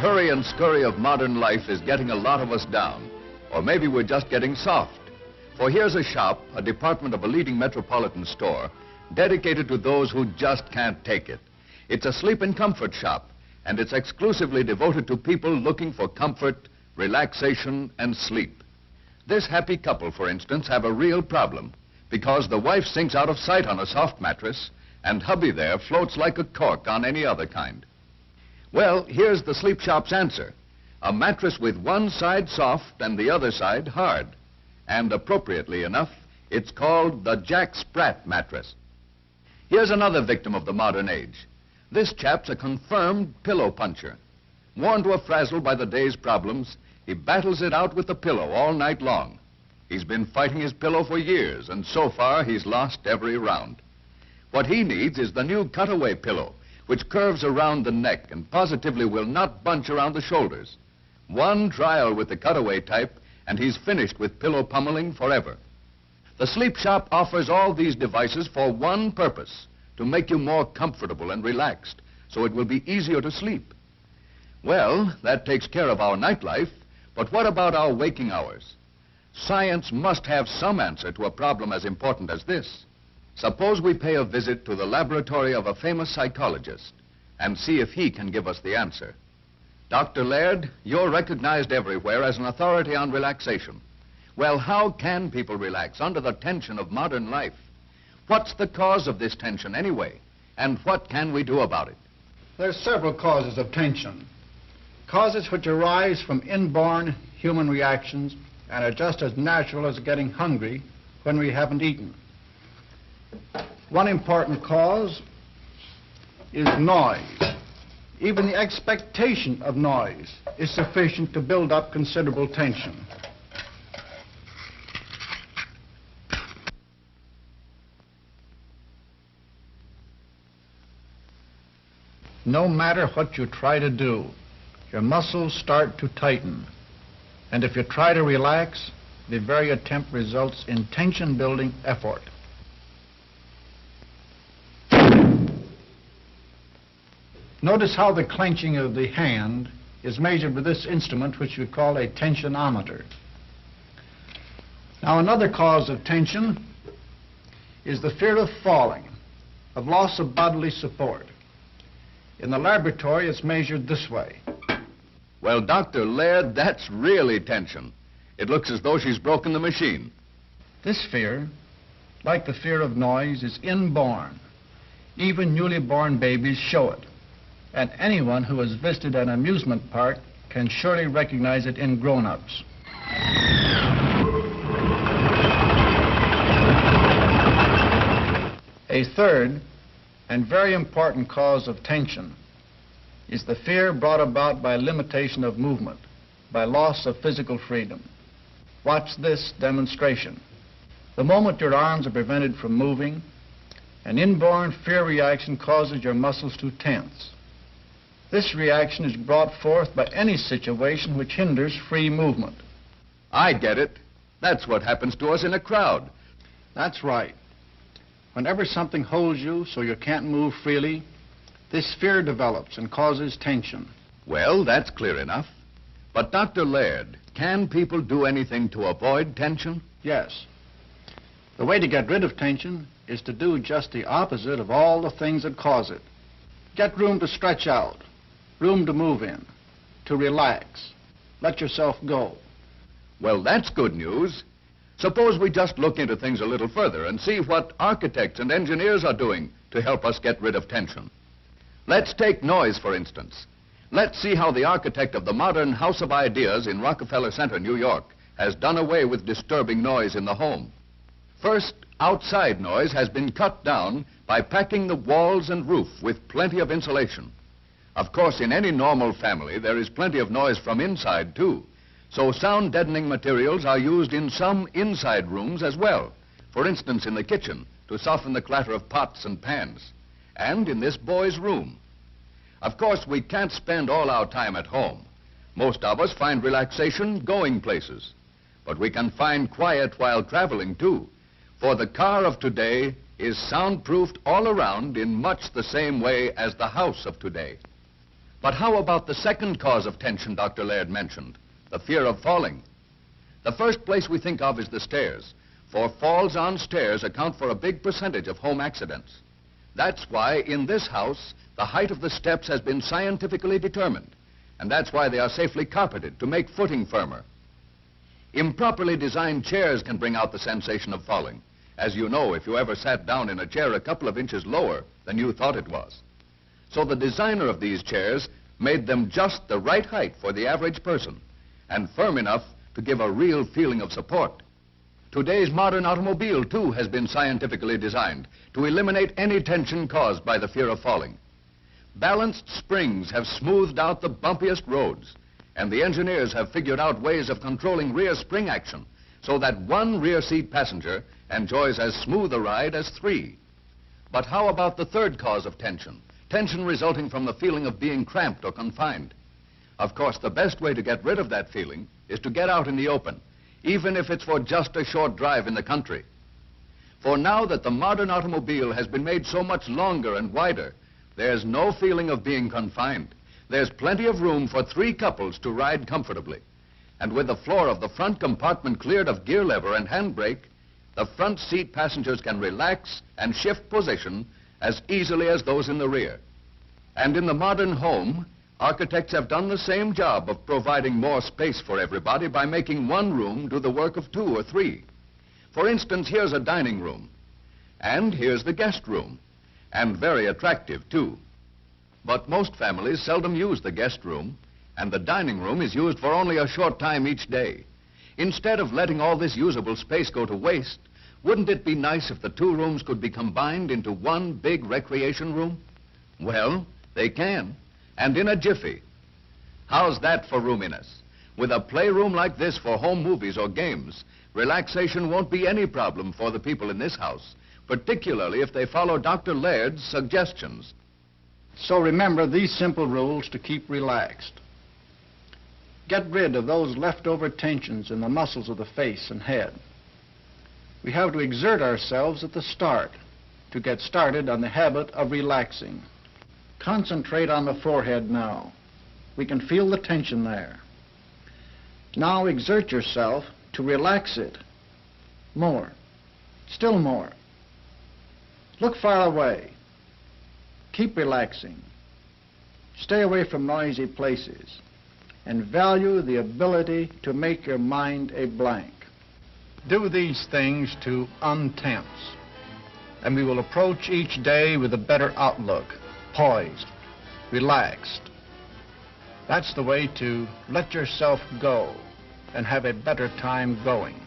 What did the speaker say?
hurry and scurry of modern life is getting a lot of us down. Or maybe we're just getting soft. For here's a shop, a department of a leading metropolitan store, dedicated to those who just can't take it. It's a sleep and comfort shop, and it's exclusively devoted to people looking for comfort, relaxation, and sleep. This happy couple, for instance, have a real problem because the wife sinks out of sight on a soft mattress and hubby there floats like a cork on any other kind. Well, here's the sleep shop's answer. A mattress with one side soft and the other side hard. And appropriately enough, it's called the Jack Sprat mattress. Here's another victim of the modern age. This chap's a confirmed pillow puncher. Worn to a frazzle by the day's problems, he battles it out with the pillow all night long. He's been fighting his pillow for years, and so far he's lost every round. What he needs is the new cutaway pillow, which curves around the neck and positively will not bunch around the shoulders. One trial with the cutaway type, and he's finished with pillow pummeling forever. The Sleep Shop offers all these devices for one purpose, to make you more comfortable and relaxed, so it will be easier to sleep. Well, that takes care of our nightlife, but what about our waking hours? Science must have some answer to a problem as important as this. Suppose we pay a visit to the laboratory of a famous psychologist and see if he can give us the answer. Dr. Laird, you're recognized everywhere as an authority on relaxation. Well, how can people relax under the tension of modern life? What's the cause of this tension anyway? And what can we do about it? There are several causes of tension. Causes which arise from inborn human reactions and are just as natural as getting hungry when we haven't eaten. One important cause is noise. Even the expectation of noise is sufficient to build up considerable tension. No matter what you try to do, your muscles start to tighten. And if you try to relax, the very attempt results in tension-building effort. Notice how the clenching of the hand is measured with this instrument, which we call a tensionometer. Now, another cause of tension is the fear of falling, of loss of bodily support. In the laboratory, it's measured this way. Well, Dr. Laird, that's really tension. It looks as though she's broken the machine. This fear, like the fear of noise, is inborn. Even newly born babies show it. And anyone who has visited an amusement park can surely recognize it in grown-ups. A third and very important cause of tension is the fear brought about by limitation of movement, by loss of physical freedom. Watch this demonstration. The moment your arms are prevented from moving, an inborn fear reaction causes your muscles to tense. This reaction is brought forth by any situation which hinders free movement. I get it. That's what happens to us in a crowd. That's right. Whenever something holds you so you can't move freely, this fear develops and causes tension. Well, that's clear enough. But Dr. Laird, can people do anything to avoid tension? Yes. The way to get rid of tension is to do just the opposite of all the things that cause it. Get room to stretch out, room to move in, to relax. Let yourself go. Well, that's good news. Suppose we just look into things a little further and see what architects and engineers are doing to help us get rid of tension. Let's take noise, for instance. Let's see how the architect of the modern House of Ideas in Rockefeller Center, New York, has done away with disturbing noise in the home. First, outside noise has been cut down by packing the walls and roof with plenty of insulation. Of course, in any normal family, there is plenty of noise from inside, too. So sound-deadening materials are used in some inside rooms as well. For instance, in the kitchen, to soften the clatter of pots and pans. And in this boy's room. Of course, we can't spend all our time at home. Most of us find relaxation going places. But we can find quiet while traveling, too. For the car of today is soundproofed all around in much the same way as the house of today. But how about the second cause of tension Dr. Laird mentioned, the fear of falling? The first place we think of is the stairs, for falls on stairs account for a big percentage of home accidents. That's why in this house, the height of the steps has been scientifically determined, and that's why they are safely carpeted to make footing firmer. Improperly designed chairs can bring out the sensation of falling, as you know if you ever sat down in a chair a couple of inches lower than you thought it was. So the designer of these chairs made them just the right height for the average person, and firm enough to give a real feeling of support. Today's modern automobile, too, has been scientifically designed to eliminate any tension caused by the fear of falling. Balanced springs have smoothed out the bumpiest roads, and the engineers have figured out ways of controlling rear spring action so that one rear seat passenger enjoys as smooth a ride as three. But how about the third cause of tension? Tension resulting from the feeling of being cramped or confined. Of course, the best way to get rid of that feeling is to get out in the open, even if it's for just a short drive in the country. For now that the modern automobile has been made so much longer and wider, there's no feeling of being confined. There's plenty of room for three couples to ride comfortably. And with the floor of the front compartment cleared of gear lever and handbrake, the front seat passengers can relax and shift position as easily as those in the rear. And in the modern home, architects have done the same job of providing more space for everybody by making one room do the work of two or three. For instance, here's a dining room, and here's the guest room, and very attractive too. But most families seldom use the guest room, and the dining room is used for only a short time each day. Instead of letting all this usable space go to waste, wouldn't it be nice if the two rooms could be combined into one big recreation room? Well, they can, and in a jiffy. How's that for roominess? With a playroom like this for home movies or games, relaxation won't be any problem for the people in this house, particularly if they follow Dr. Laird's suggestions. So remember these simple rules to keep relaxed. Get rid of those leftover tensions in the muscles of the face and head. We have to exert ourselves at the start to get started on the habit of relaxing. Concentrate on the forehead now. We can feel the tension there. Now exert yourself to relax it. More. Still more. Look far away. Keep relaxing. Stay away from noisy places. And value the ability to make your mind a blank. Do these things to untense, and we will approach each day with a better outlook, poised, relaxed. That's the way to let yourself go and have a better time going.